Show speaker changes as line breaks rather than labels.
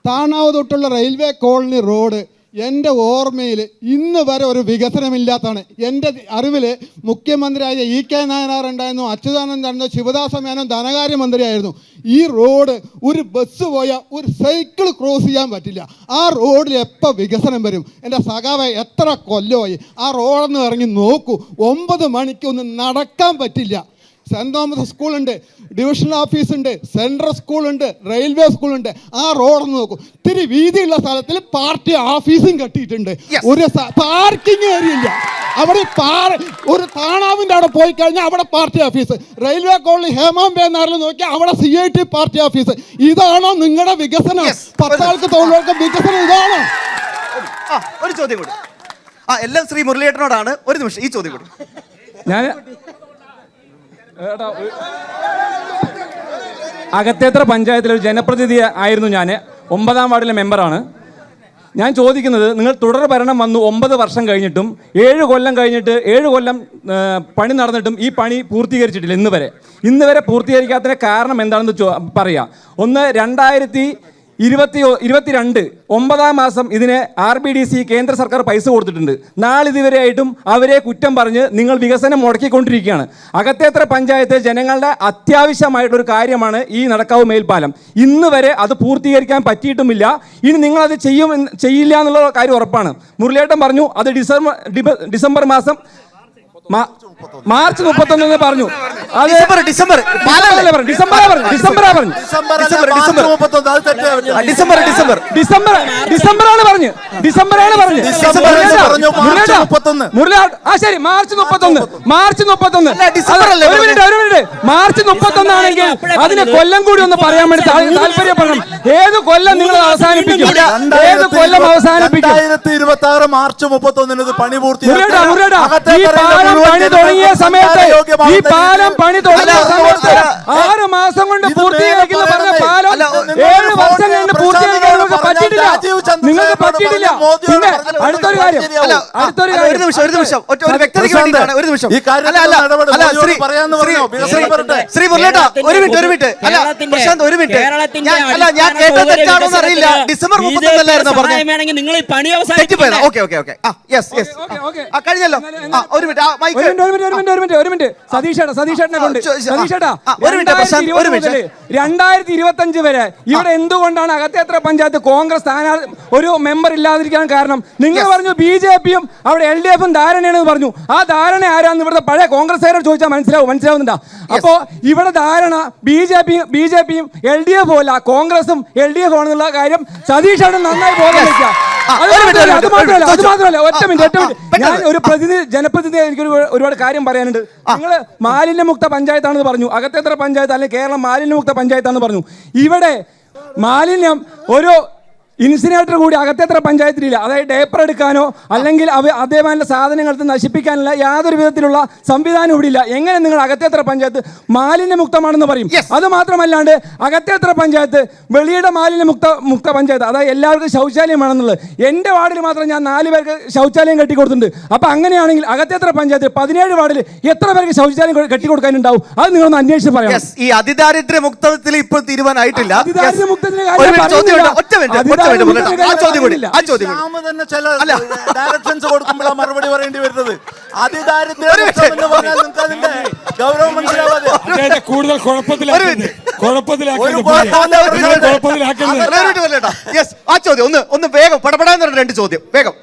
താണാവ് തൊട്ടുള്ള railway colony road എൻ്റെ ഓർമ്മയിൽ ഇന്ന് വരെ ഒരു വികസനമില്ലാത്തതാണ്. എൻ്റെ അറിവിൽ മുഖ്യമന്ത്രിയായ EK നായനാർ ഉണ്ടായിരുന്നു, അച്യുതാനന്ദൻ, ശിവദാസ മേനോൻ ധനകാര്യമന്ത്രിയായിരുന്നു. ഈ റോഡ് ഒരു ബസ് പോയാൽ ഒരു സൈക്കിൾ ക്രോസ് ചെയ്യാൻ പറ്റില്ല. ആ റോഡിൽ എപ്പോൾ വികസനം വരും? എൻ്റെ സഖാവ എത്ര കൊല്ലമായി ആ റോഡൊന്ന് ഇറങ്ങി നോക്കൂ. 9 മണിക്ക് ഒന്ന് നടക്കാൻ പറ്റില്ല. സെൻറ് തോമസ് സ്കൂളുണ്ട്, ഡിവിഷണൽ ഓഫീസുണ്ട്, സെൻട്രൽ സ്കൂളുണ്ട്, റെയിൽവേ സ്കൂളുണ്ട്. ആ റോഡൊന്ന് നോക്കൂ. ഇത്തിരി വീതിയുള്ള സ്ഥലത്തിൽ പാർട്ടി ഓഫീസും കെട്ടിയിട്ടുണ്ട്. ഒരു പാർക്കിംഗ് ഏരിയ ഇല്ല അവിടെ. ഒരു താണാവിൻ്റെ അവിടെ പോയി കഴിഞ്ഞാൽ അവിടെ പാർട്ടി ഓഫീസ്. റെയിൽവേ കോളനി ഹേമാംബേനാറിൽ നോക്കിയാൽ അവിടെ CIT പാർട്ടി ഓഫീസ്. ഇതാണോ നിങ്ങളുടെ വികസനം? 10 ആൾക്ക് തൊഴിലുകൾക്ക് വികസനം ഇതാണോ?
ഒരു ചോദ്യം കൂടി എല്ലാം ശ്രീ മുരളിയേട്ടനോടാണ്. ഒരു നിമിഷം, ഈ ചോദ്യം കൂടി.
അകത്തേത്തറ പഞ്ചായത്തിലൊരു ജനപ്രതിനിധി ആയിരുന്നു ഞാൻ. 9ാം വാർഡിലെ മെമ്പറാണ്. ഞാൻ ചോദിക്കുന്നത്, നിങ്ങൾ തുടർ ഭരണം വന്നു 9 വർഷം കഴിഞ്ഞിട്ടും 7 കൊല്ലം കഴിഞ്ഞിട്ട് 7 കൊല്ലം പണി നടന്നിട്ടും ഈ പണി പൂർത്തീകരിച്ചിട്ടില്ല ഇന്ന് വരെ പൂർത്തീകരിക്കാത്തതിന് കാരണം എന്താണെന്ന് പറയാം. ഒന്ന്, 2022 9ാം മാസം ഇതിന് RBDC കേന്ദ്ര സർക്കാർ പൈസ കൊടുത്തിട്ടുണ്ട്. നാളിതുവരെയായിട്ടും അവരെ കുറ്റം പറഞ്ഞ് നിങ്ങൾ വികസനം മുടക്കിക്കൊണ്ടിരിക്കുകയാണ്. അകത്തേത്തറ പഞ്ചായത്ത് ജനങ്ങളുടെ അത്യാവശ്യമായിട്ടൊരു കാര്യമാണ് ഈ നടക്കാവ് മേൽപ്പാലം. ഇന്ന് വരെ അത് പൂർത്തീകരിക്കാൻ പറ്റിയിട്ടുമില്ല. ഇനി നിങ്ങളത് ചെയ്യില്ല എന്നുള്ള കാര്യം ഉറപ്പാണ്. മുരളിയേട്ടൻ പറഞ്ഞു അത് ഡിസംബർ മാസം മാർച്ച് 31 പറഞ്ഞു. അത് ഡിസംബറാണ് പറഞ്ഞു. ശരി, മാർച്ച് 31. മാർച്ച് 31 ആണെങ്കിൽ അതിന് കൊല്ലം കൂടി ഒന്ന് പറയാൻ വേണ്ടി താല്പര്യപ്പെടണം. ഏത് കൊല്ലം നിങ്ങൾ അവസാനിപ്പിക്കും? ഏത് കൊല്ലം അവസാനിപ്പിക്കും?
2026 മാർച്ച് 31 പണി പൂർത്തിയാക്കി.
പണി തുടങ്ങിയ സമയത്ത് ഈ പാലം പണി തുടങ്ങിയ സമയത്ത് 6 മാസം കൊണ്ട് പൂർത്തീകരിക്കുന്ന പറഞ്ഞ പാലം 7 വർഷം കഴിഞ്ഞ് പൂർത്തീകരിക്കാൻ നിങ്ങൾക്ക് പറ്റിയിട്ടില്ല. നിങ്ങൾക്ക് പറ്റിയിട്ടില്ല. പിന്നെ അടുത്തൊരു കാര്യം
ശ്രീ മുരളിയേട്ടാ, ഒരു മിനിറ്റ്. അല്ല പ്രശാന്ത്, ഒരു മിനിറ്റ്. ഞാൻ കേട്ടത് തെറ്റാണോന്ന് അറിയില്ല. ഡിസംബർ 31 പറഞ്ഞത്.
നിങ്ങൾ ഈ പണി
അവസാനിപ്പിച്ചു. ഓക്കെ കഴിഞ്ഞല്ലോ. ഒരു
മിനിറ്റ്. സതീഷേട്ടനെ കൊണ്ട് 2025 വരെ ഇവിടെ എന്തുകൊണ്ടാണ് അകത്തേത്തറ പഞ്ചായത്ത് കോൺഗ്രസ് ഒരു മെമ്പർ ഇല്ലാതിരിക്കാൻ കാരണം? നിങ്ങൾ പറഞ്ഞു BJPയും അവിടെ LDFും ധാരണയാണെന്ന് പറഞ്ഞു. ആ ധാരണ ആരാന്ന് ഇവിടുത്തെ പഴയ കോൺഗ്രസ്സുകാരോട് ചോദിച്ചാൽ മനസ്സിലാവുന്നുണ്ടാ? അപ്പോ ഇവിടെ ധാരണ BJPയും LDF അല്ല, കോൺഗ്രസും LDF ആണെന്നുള്ള കാര്യം സതീഷേട്ടൻ നന്നായി ബോധവൽക്കരിക്കുക. അത് മാത്രമല്ല, ഒറ്റ മിനിറ്റ്. ഞാൻ ഒരു ജനപ്രതിനിധി, എനിക്ക് ഒരുപാട് കാര്യം പറയാനുണ്ട്. നിങ്ങൾ മാലിന്യമുക്ത പഞ്ചായത്താണെന്ന് പറഞ്ഞു. അകത്തേത്തറ പഞ്ചായത്ത് അല്ലെങ്കിൽ കേരളം മാലിന്യമുക്ത പഞ്ചായത്താണെന്ന് പറഞ്ഞു. ഇവിടെ മാലിന്യം ഒരു ഇൻസിനേറ്റർ കൂടി അകത്തേത്തറ പഞ്ചായത്തിലില്ല. അതായത് ഡേപ്പർ എടുക്കാനോ അല്ലെങ്കിൽ അതേമാതിരി സാധനങ്ങൾ നശിപ്പിക്കാനുള്ള യാതൊരു വിധത്തിലുള്ള സംവിധാനം ഇവിടെ ഇല്ല. എങ്ങനെ നിങ്ങൾ അകത്തേത്തറ മാലിന്യമുക്തമാണെന്ന് പറയും? അത് മാത്രമല്ലാണ്ട് അകത്തേത്തറ പഞ്ചായത്ത് വെളിയുടെ മാലിന്യമുക്ത പഞ്ചായത്ത്, അതായത് എല്ലാവർക്കും ശൗചാലയമാണെന്നുള്ളത്. എൻ്റെ വാർഡിൽ മാത്രം ഞാൻ 4 പേർക്ക് ശൗചാലയം കെട്ടിക്കൊടുത്തിട്ടുണ്ട്. അപ്പം അങ്ങനെയാണെങ്കിൽ അകത്തേത്തറ പഞ്ചായത്ത് 17 വാർഡിൽ എത്ര പേർക്ക് ശൗചാലയം കെട്ടിക്കൊടുക്കാനുണ്ടാവും? അത് നിങ്ങളൊന്ന് അന്വേഷിച്ച് പറയാം.
ഈ അതിദാരിദ്ര്യ മുക്തത്തിൽ ഇപ്പോൾ തീരുമാനമായിട്ടില്ല.
അതിദാരിദ്ര്യ മുക്തത്തിന്
ഡയറക്ഷൻസ് കൊടുക്കുമ്പോൾ മറുപടി പറയേണ്ടി വരുന്നത് അതിദാരിദ്ര്യം എന്ന് പറഞ്ഞാൽ നിങ്ങൾക്ക് അതിന്റെ ഗൗരവം മനസ്സിലാവാതെ
കൂടുതൽ
ആ ചോദ്യം ഒന്ന് വേഗം പടപെടാൻ 2 ചോദ്യം വേഗം.